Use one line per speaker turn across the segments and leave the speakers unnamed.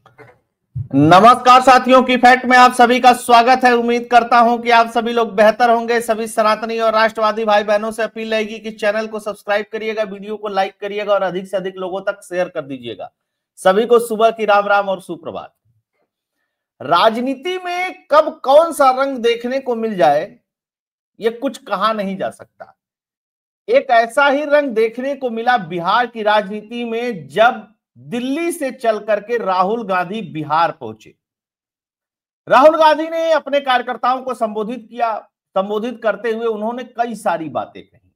नमस्कार साथियों की फैक्ट में आप सभी का स्वागत है। उम्मीद करता हूं कि आप सभी लोग बेहतर होंगे। सभी सनातनी और राष्ट्रवादी भाई बहनों से अपील रहेगी कि चैनल को सब्सक्राइब करिएगा, वीडियो को लाइक करिएगा और अधिक से अधिक लोगों तक शेयर कर दीजिएगा। सभी को सुबह की राम राम और सुप्रभात। राजनीति में कब कौन सा रंग देखने को मिल जाए ये कुछ कहा नहीं जा सकता। एक ऐसा ही रंग देखने को मिला बिहार की राजनीति में जब दिल्ली से चल करके राहुल गांधी बिहार पहुंचे। राहुल गांधी ने अपने कार्यकर्ताओं को संबोधित किया। संबोधित करते हुए उन्होंने कई सारी बातें कही,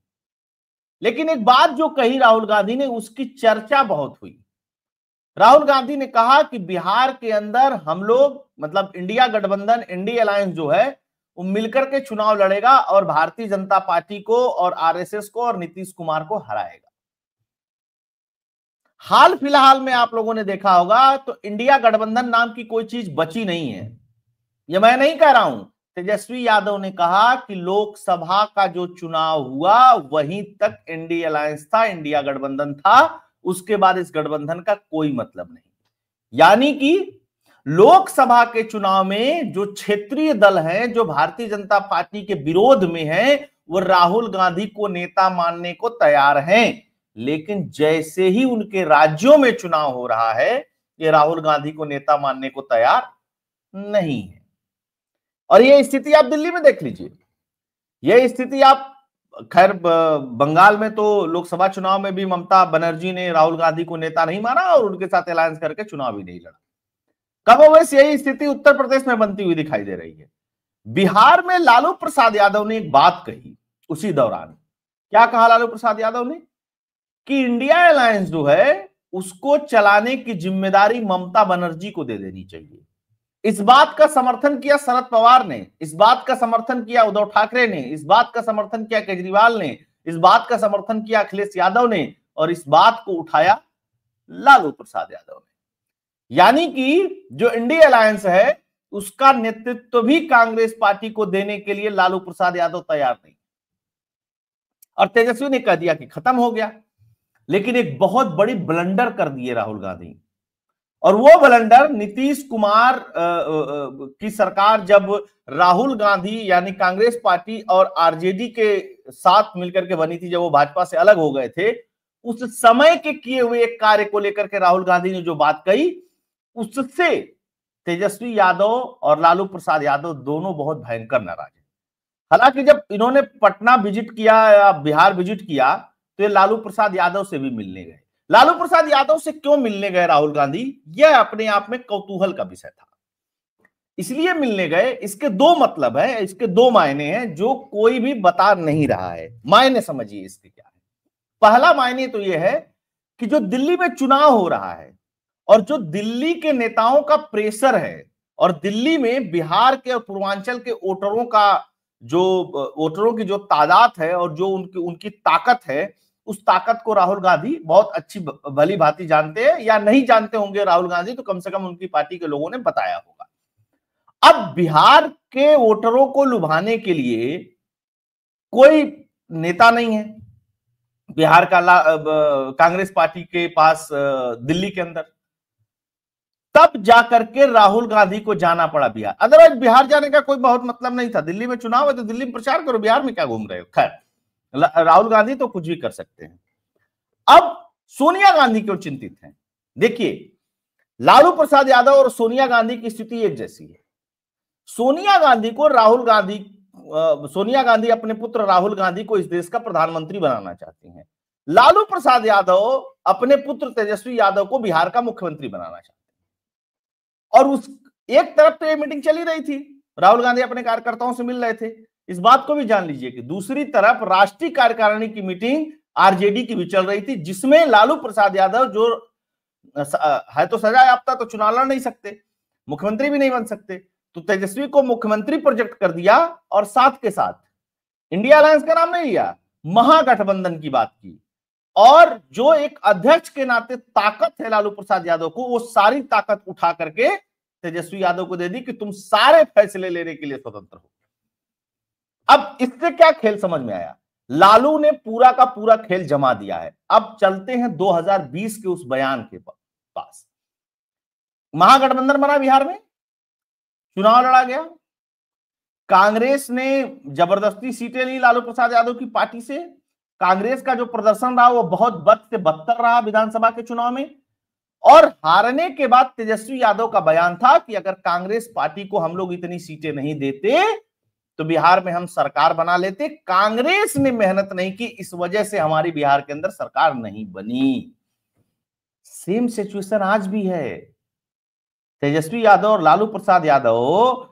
लेकिन एक बात जो कही राहुल गांधी ने, उसकी चर्चा बहुत हुई। राहुल गांधी ने कहा कि बिहार के अंदर हम लोग मतलब इंडिया गठबंधन, इंडिया अलायंस जो है वो मिलकर के चुनाव लड़ेगा और भारतीय जनता पार्टी को और आरएसएस को और नीतीश कुमार को हराएगा। हाल फिलहाल में आप लोगों ने देखा होगा तो इंडिया गठबंधन नाम की कोई चीज बची नहीं है। यह मैं नहीं कह रहा हूं, तेजस्वी यादव ने कहा कि लोकसभा का जो चुनाव हुआ वहीं तक इंडिया अलायंस था, इंडिया गठबंधन था, उसके बाद इस गठबंधन का कोई मतलब नहीं। यानी कि लोकसभा के चुनाव में जो क्षेत्रीय दल हैं, जो भारतीय जनता पार्टी के विरोध में हैं, वो राहुल गांधी को नेता मानने को तैयार हैं, लेकिन जैसे ही उनके राज्यों में चुनाव हो रहा है ये राहुल गांधी को नेता मानने को तैयार नहीं है। और ये स्थिति आप दिल्ली में देख लीजिए। ये स्थिति आप खैर बंगाल में तो लोकसभा चुनाव में भी ममता बनर्जी ने राहुल गांधी को नेता नहीं माना और उनके साथ अलायंस करके चुनाव ही नहीं लड़ा। कब वैसे यही स्थिति उत्तर प्रदेश में बनती हुई दिखाई दे रही है। बिहार में लालू प्रसाद यादव ने एक बात कही उसी दौरान। क्या कहा लालू प्रसाद यादव ने कि इंडिया अलायंस जो है उसको चलाने की जिम्मेदारी ममता बनर्जी को दे देनी चाहिए। इस बात का समर्थन किया शरद पवार ने, इस बात का समर्थन किया उद्धव ठाकरे ने, इस बात का समर्थन किया केजरीवाल ने, इस बात का समर्थन किया अखिलेश यादव ने और इस बात को उठाया लालू प्रसाद यादव ने। यानी कि जो इंडिया अलायंस है उसका नेतृत्व भी कांग्रेस पार्टी को देने के लिए लालू प्रसाद यादव तैयार नहीं। और तेजस्वी ने कह दिया कि खत्म हो गया। लेकिन एक बहुत बड़ी ब्लंडर कर दिए राहुल गांधी, और वो ब्लंडर नीतीश कुमार की सरकार जब राहुल गांधी यानी कांग्रेस पार्टी और आरजेडी के साथ मिलकर के बनी थी, जब वो भाजपा से अलग हो गए थे, उस समय के किए हुए एक कार्य को लेकर के राहुल गांधी ने जो बात कही, उससे तेजस्वी यादव और लालू प्रसाद यादव दोनों बहुत भयंकर नाराज है। हालांकि जब इन्होंने पटना विजिट किया या बिहार विजिट किया तो ये लालू प्रसाद यादव से भी मिलने गए। लालू प्रसाद यादव से क्यों मिलने गए राहुल गांधी, यह अपने आप में कौतूहल का विषय था। इसलिए मिलने गए, इसके दो मतलब है, इसके दो मायने हैं जो कोई भी बता नहीं रहा है। मायने समझिए इसके क्या है। पहला मायने तो यह है कि जो दिल्ली में चुनाव हो रहा है और जो दिल्ली के नेताओं का प्रेशर है और दिल्ली में बिहार के और पूर्वांचल के वोटरों का जो वोटरों की जो तादाद है और जो उनकी ताकत है, उस ताकत को राहुल गांधी बहुत अच्छी भली भांति जानते हैं, या नहीं जानते होंगे राहुल गांधी तो कम से कम उनकी पार्टी के लोगों ने बताया होगा। अब बिहार के वोटरों को लुभाने के लिए कोई नेता नहीं है बिहार का कांग्रेस पार्टी के पास दिल्ली के अंदर, तब जाकर के राहुल गांधी को जाना पड़ा बिहार। अदरवाइज बिहार जाने का कोई बहुत मतलब नहीं था। दिल्ली में चुनाव है तो दिल्ली में प्रचार करो, बिहार में क्या घूम रहे हो। खैर राहुल गांधी तो कुछ भी कर सकते हैं। अब सोनिया गांधी क्यों चिंतित हैं? देखिए, लालू प्रसाद यादव और सोनिया गांधी की स्थिति एक जैसी है। सोनिया गांधी को सोनिया गांधी अपने पुत्र राहुल गांधी को इस देश का प्रधानमंत्री बनाना चाहती हैं। लालू प्रसाद यादव अपने पुत्र तेजस्वी यादव को बिहार का मुख्यमंत्री बनाना चाहते हैं। और उस एक तरफ तो ये मीटिंग चली रही थी, राहुल गांधी अपने कार्यकर्ताओं से मिल रहे थे। इस बात को भी जान लीजिए कि दूसरी तरफ राष्ट्रीय कार्यकारिणी की मीटिंग आरजेडी की भी चल रही थी, जिसमें लालू प्रसाद यादव जो है तो सजा याफ्ता, तो चुनाव लड़ नहीं सकते, मुख्यमंत्री भी नहीं बन सकते, तो तेजस्वी को मुख्यमंत्री प्रोजेक्ट कर दिया और साथ के साथ इंडिया अलायंस का नाम नहीं लिया, महागठबंधन की बात की। और जो एक अध्यक्ष के नाते ताकत है लालू प्रसाद यादव को, वो सारी ताकत उठा करके तेजस्वी यादव को दे दी कि तुम सारे फैसले लेने के लिए स्वतंत्र हो। अब इससे क्या खेल समझ में आया? लालू ने पूरा का पूरा खेल जमा दिया है। अब चलते हैं 2020 के उस बयान के पास। महागठबंधन बना बिहार में, चुनाव लड़ा गया, कांग्रेस ने जबरदस्ती सीटें ली लालू प्रसाद यादव की पार्टी से। कांग्रेस का जो प्रदर्शन रहा वो बहुत बद से बदतर रहा विधानसभा के चुनाव में, और हारने के बाद तेजस्वी यादव का बयान था कि अगर कांग्रेस पार्टी को हम लोग इतनी सीटें नहीं देते तो बिहार में हम सरकार बना लेते। कांग्रेस ने मेहनत नहीं की, इस वजह से हमारी बिहार के अंदर सरकार नहीं बनी। सेम सिचुएशन आज भी है। तेजस्वी यादव और लालू प्रसाद यादव,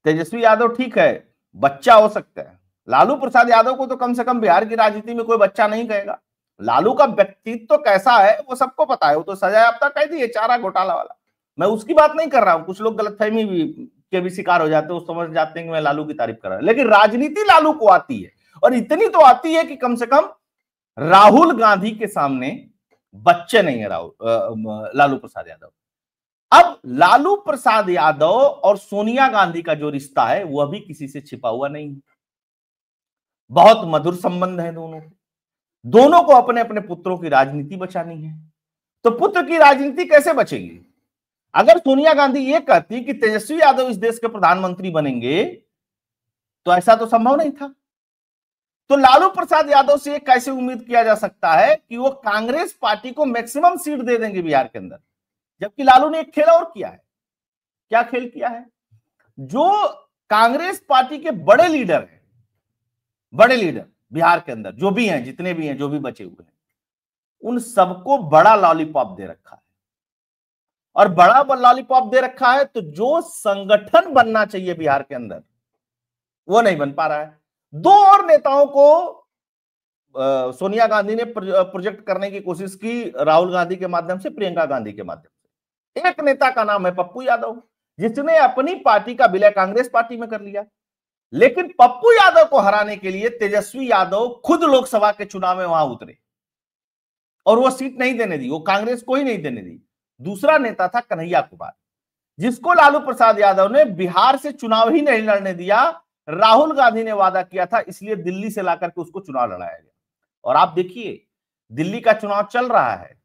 तेजस्वी यादव ठीक है बच्चा हो सकता है, लालू प्रसाद यादव को तो कम से कम बिहार की राजनीति में कोई बच्चा नहीं कहेगा। लालू का व्यक्तित्व तो कैसा है वो सबको पता है, वो तो सजा याफ्ता कह दी है, चारा घोटाला वाला। मैं उसकी बात नहीं कर रहा हूं, कुछ लोग गलतफहमी के भी शिकार हो जाते हैं, वो समझ जाते हैं कि मैं लालू की तारीफ कर रहा हूं, लेकिन राजनीति लालू को आती है, और इतनी तो आती है कि कम से कम राहुल गांधी के सामने बच्चे नहीं है लालू प्रसाद यादव। अब लालू प्रसाद यादव और सोनिया गांधी का जो रिश्ता है वह भी किसी से छिपा हुआ नहीं है, बहुत मधुर संबंध है दोनों को अपने अपने पुत्रों की राजनीति बचानी है। तो पुत्र की राजनीति कैसे बचेगी? अगर सोनिया गांधी ये कहती कि तेजस्वी यादव इस देश के प्रधानमंत्री बनेंगे तो ऐसा तो संभव नहीं था। तो लालू प्रसाद यादव से कैसे उम्मीद किया जा सकता है कि वो कांग्रेस पार्टी को मैक्सिमम सीट दे देंगे बिहार के अंदर, जबकि लालू ने एक खेल और किया है। क्या खेल किया है? जो कांग्रेस पार्टी के बड़े लीडर बिहार के अंदर जो भी हैं, जितने भी हैं, जो भी बचे हुए हैं, उन सबको बड़ा लॉलीपॉप दे रखा है। और बड़ा लॉलीपॉप दे रखा है तो जो संगठन बनना चाहिए बिहार के अंदर वो नहीं बन पा रहा है। दो और नेताओं को सोनिया गांधी ने प्रोजेक्ट करने की कोशिश की, राहुल गांधी के माध्यम से, प्रियंका गांधी के माध्यम से। एक नेता का नाम है पप्पू यादव, जिसने अपनी पार्टी का विलय कांग्रेस पार्टी में कर लिया। लेकिन पप्पू यादव को हराने के लिए तेजस्वी यादव खुद लोकसभा के चुनाव में वहां उतरे और वो सीट नहीं देने दी, वो कांग्रेस को ही नहीं देने दी। दूसरा नेता था कन्हैया कुमार, जिसको लालू प्रसाद यादव ने बिहार से चुनाव ही नहीं लड़ने दिया। राहुल गांधी ने वादा किया था, इसलिए दिल्ली से लाकर के उसको चुनाव लड़ाया गया। और आप देखिए दिल्ली का चुनाव चल रहा है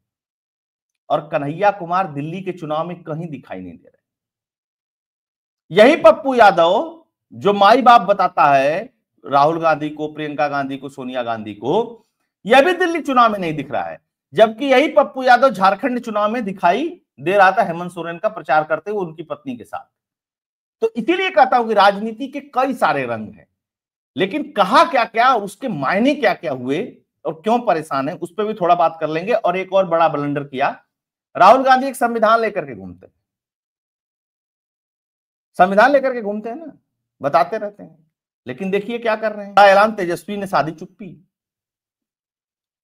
और कन्हैया कुमार दिल्ली के चुनाव में कहीं दिखाई नहीं दे रहे। यही पप्पू यादव जो माई बाप बताता है राहुल गांधी को, प्रियंका गांधी को, सोनिया गांधी को, यह भी दिल्ली चुनाव में नहीं दिख रहा है। जबकि यही पप्पू यादव झारखंड चुनाव में दिखाई दे रहा था हेमंत सोरेन का प्रचार करते हुए उनकी पत्नी के साथ। तो इसीलिए कहता हूं कि राजनीति के कई सारे रंग हैं, लेकिन कहा क्या क्या और उसके मायने क्या क्या हुए और क्यों परेशान है, उस पर भी थोड़ा बात कर लेंगे। और एक और बड़ा ब्लंडर किया, राहुल गांधी एक संविधान लेकर के घूमते हैं, संविधान लेकर के घूमते हैं ना, बताते रहते हैं, लेकिन देखिए क्या कर रहे हैं। ऐलान तेजस्वी ने साधी चुप्पी।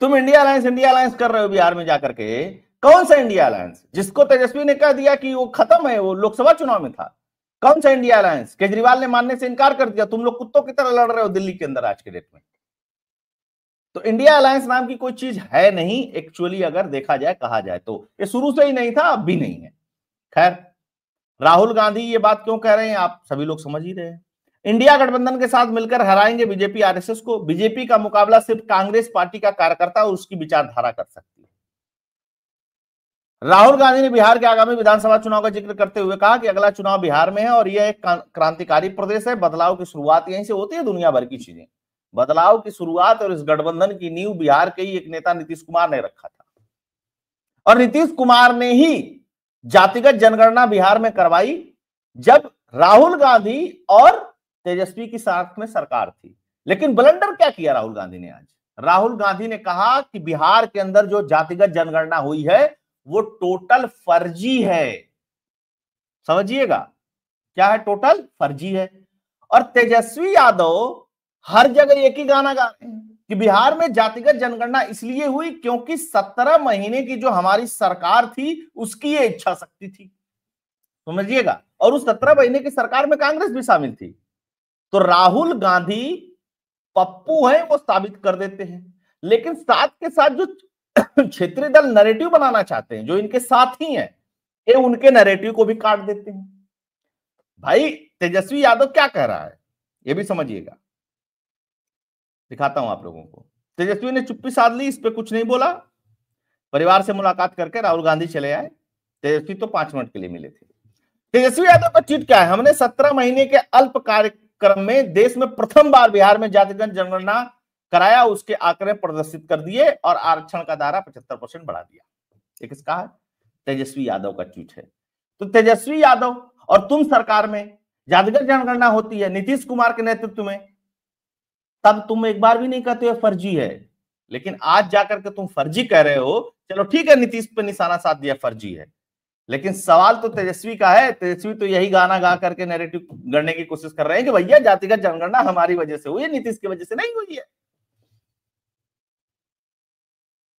तुम इंडिया अलायंस कर रहे हो बिहार में जाकर के। कौन सा इंडिया अलायंस? जिसको तेजस्वी ने कह दिया कि वो खत्म है, वो लोकसभा चुनाव में था। कौन सा इंडिया अलायंस? केजरीवाल ने मानने से इनकार कर दिया। तुम लोग कुत्तों की तरह लड़ रहे हो दिल्ली के अंदर आज के डेट में। तो इंडिया अलायंस नाम की कोई चीज है नहीं एक्चुअली, अगर देखा जाए, कहा जाए तो। ये शुरू से ही नहीं था, अब भी नहीं है। खैर, राहुल गांधी ये बात क्यों कह रहे हैं आप सभी लोग समझ ही रहे हैं। इंडिया गठबंधन के साथ मिलकर हराएंगे बीजेपी आरएसएस को। बीजेपी का मुकाबला सिर्फ कांग्रेस पार्टी का कार्यकर्ता और उसकी विचारधारा कर सकती है। राहुल गांधी ने बिहार के आगामी विधानसभा चुनाव का जिक्र करते हुए कहा कि अगला चुनाव बिहार में है और यह एक क्रांतिकारी प्रदेश है। बदलाव की शुरुआत यहीं से होती है। दुनिया भर की चीजें, बदलाव की शुरुआत और इस गठबंधन की नींव बिहार के ही एक नेता नीतीश कुमार ने रखा था, और नीतीश कुमार ने ही जातिगत जनगणना बिहार में करवाई जब राहुल गांधी और तेजस्वी की साथ में सरकार थी। लेकिन ब्लंडर क्या किया राहुल गांधी ने आज? राहुल गांधी ने कहा कि बिहार के अंदर जो जातिगत जनगणना हुई है वो टोटल फर्जी है। समझिएगा, क्या है? टोटल फर्जी है। और तेजस्वी यादव हर जगह एक ही गाना गा रहे हैं कि बिहार में जातिगत जनगणना इसलिए हुई क्योंकि 17 महीने की जो हमारी सरकार थी उसकी ये इच्छा शक्ति थी। समझिएगा, और उस 17 महीने की सरकार में कांग्रेस भी शामिल थी। तो राहुल गांधी पप्पू है वो साबित कर देते हैं, लेकिन साथ के साथ जो क्षेत्रीय दल नैरेटिव बनाना चाहते हैं, जो इनके साथी हैं, ये उनके नैरेटिव को भी काट देते हैं। भाई तेजस्वी यादव क्या कह रहा है ये भी समझिएगा, दिखाता हूं आप लोगों को। तेजस्वी ने चुप्पी साध ली, इस पे कुछ नहीं बोला। परिवार से मुलाकात करके राहुल गांधी चले आए तेजस्वी तो 5 मिनट के लिए मिले थे। तेजस्वी यादव का ट्वीट क्या है? हमने 17 महीने के अल्प कार्यक्रम में देश में प्रथम बार बिहार में जातिगत जनगणना कराया, उसके आंकड़े प्रदर्शित कर दिए और आरक्षण का दायरा 75% बढ़ा दिया। ये किसका है? तेजस्वी यादव का ट्वीट है। तो तेजस्वी यादव और तुम सरकार में जातिगत जनगणना होती है नीतीश कुमार के नेतृत्व में, तब तुम एक बार भी नहीं कहते हो फर्जी है, लेकिन आज जाकर के तुम फर्जी कह रहे हो। चलो ठीक है, नीतीश पे निशाना साध दिया, फर्जी है, लेकिन सवाल तो तेजस्वी का है। तेजस्वी तो यही गाना गा करके नैरेटिव गढ़ने की कोशिश कर रहे हैं कि भैया जातिगत जनगणना हमारी वजह से हुई है, नीतीश की वजह से नहीं हुई है।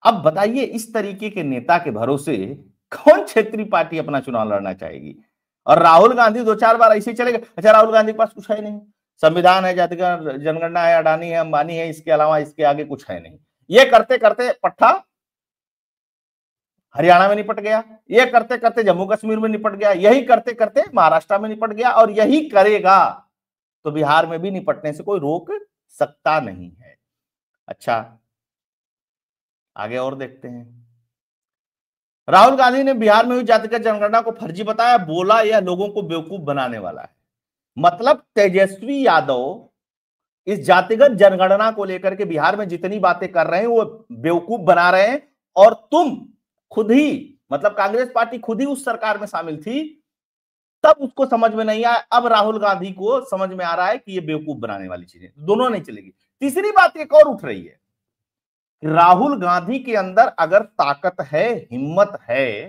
अब बताइए, इस तरीके के नेता के भरोसे कौन क्षेत्रीय पार्टी अपना चुनाव लड़ना चाहेगी? और राहुल गांधी 2-4 बार ऐसे चले गए। अच्छा, राहुल गांधी के पास कुछ है नहीं, संविधान है, जातिगत जनगणना है, अडानी है, अंबानी है, इसके अलावा इसके आगे कुछ है नहीं। ये करते करते पट्टा हरियाणा में निपट गया, ये करते करते जम्मू कश्मीर में निपट गया, यही करते करते महाराष्ट्र में निपट गया, और यही करेगा तो बिहार में भी निपटने से कोई रोक सकता नहीं है। अच्छा, आगे और देखते हैं। राहुल गांधी ने बिहार में हुई जातिगत जनगणना को फर्जी बताया, बोला यह लोगों को बेवकूफ बनाने वाला है। मतलब तेजस्वी यादव इस जातिगत जनगणना को लेकर के बिहार में जितनी बातें कर रहे हैं वो बेवकूफ बना रहे हैं, और तुम खुद ही, मतलब कांग्रेस पार्टी खुद ही उस सरकार में शामिल थी, तब उसको समझ में नहीं आया। अब राहुल गांधी को समझ में आ रहा है कि ये बेवकूफ बनाने वाली चीजें, दोनों नहीं चलेगी। तीसरी बात एक और उठ रही है, राहुल गांधी के अंदर अगर ताकत है, हिम्मत है,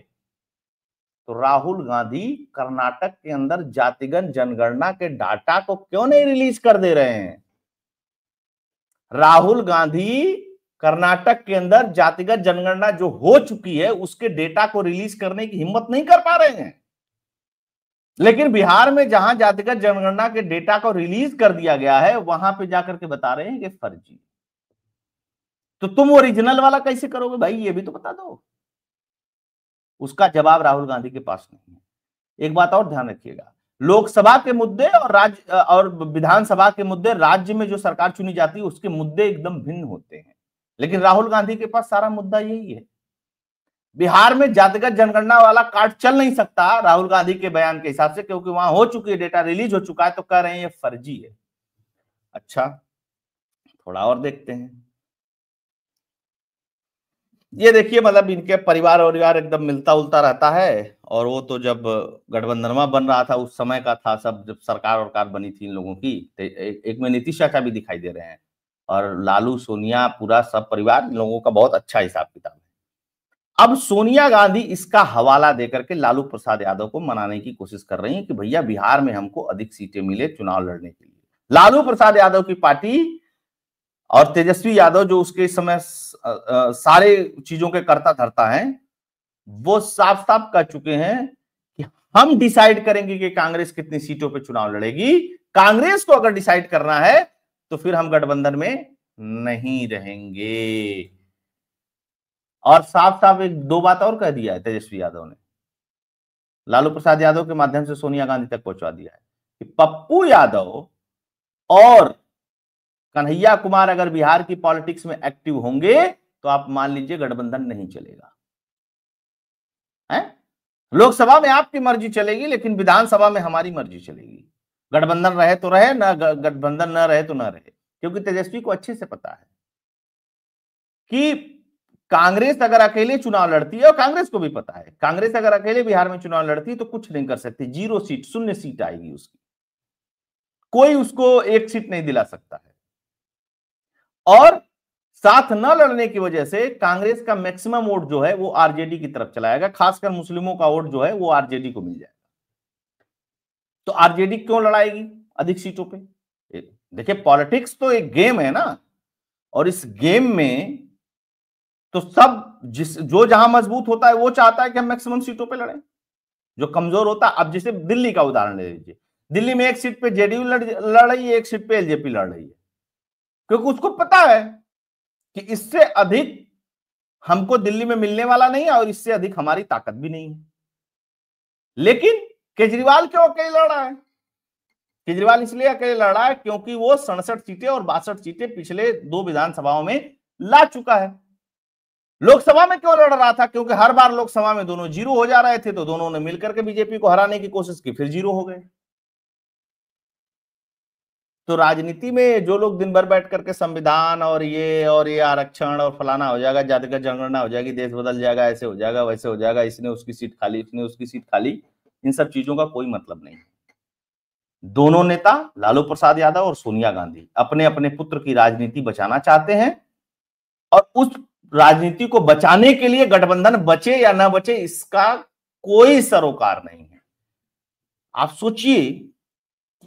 तो राहुल गांधी कर्नाटक के अंदर जातिगत जनगणना के डाटा को क्यों नहीं रिलीज कर दे रहे हैं? राहुल गांधी कर्नाटक के अंदर जातिगत जनगणना जो हो चुकी है उसके डेटा को रिलीज करने की हिम्मत नहीं कर पा रहे हैं, लेकिन बिहार में जहां जातिगत जनगणना के डेटा को रिलीज कर दिया गया है वहां पे जाकर के बता रहे हैं कि फर्जी। तो तुम ओरिजिनल वाला कैसे करोगे भाई, ये भी तो बता दो। उसका जवाब राहुल गांधी के पास नहीं है। एक बात और ध्यान रखिएगा, लोकसभा के मुद्दे और राज्य और विधानसभा के मुद्दे, राज्य में जो सरकार चुनी जाती है उसके मुद्दे एकदम भिन्न होते हैं, लेकिन राहुल गांधी के पास सारा मुद्दा यही है। बिहार में जातिगत जनगणना वाला कार्ड चल नहीं सकता राहुल गांधी के बयान के हिसाब से, क्योंकि वहां हो चुकी है, डेटा रिलीज हो चुका है, तो कह रहे हैं ये फर्जी है। अच्छा, थोड़ा और देखते हैं। ये देखिए, मतलब इनके परिवार और एकदम मिलता उलता रहता है, और वो तो जब गठबंधनवा बन रहा था उस समय का था सब, जब सरकार और कार बनी थी इन लोगों की, तो एक में नीतीश चाचा भी दिखाई दे रहे हैं, और लालू सोनिया पूरा सब परिवार, इन लोगों का बहुत अच्छा हिसाब किताब है। अब सोनिया गांधी इसका हवाला देकर के लालू प्रसाद यादव को मनाने की कोशिश कर रही है कि भैया बिहार में हमको अधिक सीटें मिले चुनाव लड़ने के लिए। लालू प्रसाद यादव की पार्टी और तेजस्वी यादव जो उसके समय सारे चीजों के कर्ता धर्ता हैं, वो साफ साफ कह चुके हैं कि हम डिसाइड करेंगे कि कांग्रेस कितनी सीटों पे चुनाव लड़ेगी। कांग्रेस को अगर डिसाइड करना है तो फिर हम गठबंधन में नहीं रहेंगे। और साफ साफ एक दो बात और कह दिया है तेजस्वी यादव ने, लालू प्रसाद यादव के माध्यम से सोनिया गांधी तक पहुंचा दिया है कि पप्पू यादव और कन्हैया कुमार अगर बिहार की पॉलिटिक्स में एक्टिव होंगे तो आप मान लीजिए गठबंधन नहीं चलेगा है। लोकसभा में आपकी मर्जी चलेगी, लेकिन विधानसभा में हमारी मर्जी चलेगी। गठबंधन रहे तो रहे, ना गठबंधन न रहे तो न रहे, क्योंकि तेजस्वी को अच्छे से पता है कि कांग्रेस अगर अकेले चुनाव लड़ती है, और कांग्रेस को भी पता है कांग्रेस अगर अकेले बिहार में चुनाव लड़ती है तो कुछ नहीं कर सकती, 0 सीट, 0 सीट आएगी उसकी, कोई उसको 1 सीट नहीं दिला सकता है। और साथ न लड़ने की वजह से कांग्रेस का मैक्सिमम वोट जो है वो आरजेडी की तरफ चलाएगा, खासकर मुस्लिमों का वोट जो है वो आरजेडी को मिल जाएगा। तो आरजेडी क्यों लड़ाएगी अधिक सीटों पे? देखिए, पॉलिटिक्स तो एक गेम है ना, और इस गेम में तो सब जो जहां मजबूत होता है वो चाहता है कि हम मैक्सिमम सीटों पे लड़ें, जो कमजोर होता है। अब जैसे दिल्ली का उदाहरण ले लीजिए, दिल्ली में 1 सीट पे जेडीयू लड़ रही है, 1 सीट पे एलजेपी लड़ रही है, क्योंकि उसको पता है कि इससे अधिक हमको दिल्ली में मिलने वाला नहीं है, और इससे अधिक हमारी ताकत भी नहीं है। लेकिन केजरीवाल क्यों अकेले लड़ रहा है? केजरीवाल इसलिए अकेले लड़ रहा है क्योंकि वो 67 सीटें और 62 सीटें पिछले 2 विधानसभाओं में ला चुका है। लोकसभा में क्यों लड़ रहा था? क्योंकि हर बार लोकसभा में दोनों जीरो हो जा रहे थे, तो दोनों ने मिलकर के बीजेपी को हराने की कोशिश की, फिर जीरो हो गए। तो राजनीति में जो लोग दिन भर बैठ करके संविधान और ये आरक्षण और फलाना हो जाएगा, जातिगत जनगणना हो जाएगी, देश बदल जाएगा, ऐसे हो जाएगा, वैसे हो जाएगा, इसने उसकी सीट खाली, इसने उसकी सीट खाली, इन सब चीजों का कोई मतलब नहीं। दोनों नेता लालू प्रसाद यादव और सोनिया गांधी अपने अपने पुत्र की राजनीति बचाना चाहते हैं, और उस राजनीति को बचाने के लिए गठबंधन बचे या ना बचे इसका कोई सरोकार नहीं है। आप सोचिए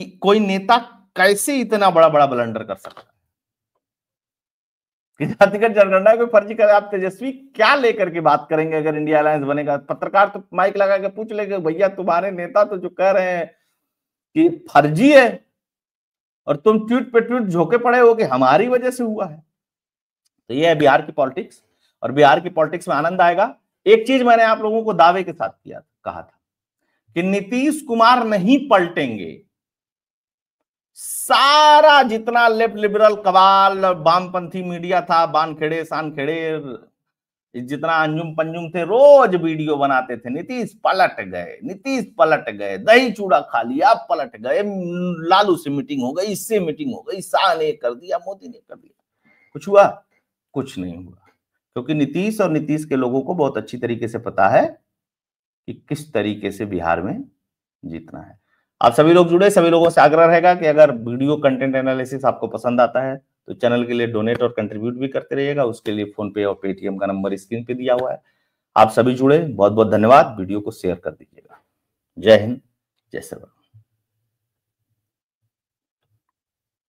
कि कोई नेता कैसे इतना बड़ा बड़ा ब्लंडर कर सकता है कि जातिगत जनगणना को फर्जी कर। आप तेजस्वी क्या लेकर के बात करेंगे अगर इंडिया अलायंस बनेगा? पत्रकार तो माइक लगा के पूछ लेंगे, भैया तुम्हारे नेता तो जो कह रहे हैं कि फर्जी है, और तुम ट्वीट पे ट्वीट झोंके पड़े हो कि हमारी वजह से हुआ है। तो ये है बिहार की पॉलिटिक्स, और बिहार की पॉलिटिक्स में आनंद आएगा। एक चीज मैंने आप लोगों को दावे के साथ कहा था कि नीतीश कुमार नहीं पलटेंगे। सारा जितना लेफ्ट लिबरल कबाल वामपंथी मीडिया था, बानखेड़े सानखेड़े जितना अंजुम पंजुम थे, रोज वीडियो बनाते थे, नीतीश पलट गए, नीतीश पलट गए, दही चूड़ा खा लिया, पलट गए, लालू से मीटिंग हो गई, इससे मीटिंग हो गई, शाह ने कर दिया, मोदी ने कर दिया। कुछ हुआ? कुछ नहीं हुआ, क्योंकि नीतीश और नीतीश के लोगों को बहुत अच्छी तरीके से पता है कि किस तरीके से बिहार में जीतना है। आप सभी लोग जुड़े, सभी लोगों से आग्रह रहेगा कि अगर वीडियो कंटेंट एनालिसिस आपको पसंद आता है तो चैनल के लिए डोनेट और कंट्रीब्यूट भी करते रहिएगा। उसके लिए फोन पे और पेटीएम का नंबर स्क्रीन पे दिया हुआ है। आप सभी जुड़े, बहुत बहुत धन्यवाद। वीडियो को शेयर कर दीजिएगा। जय हिंद, जय श्री राम।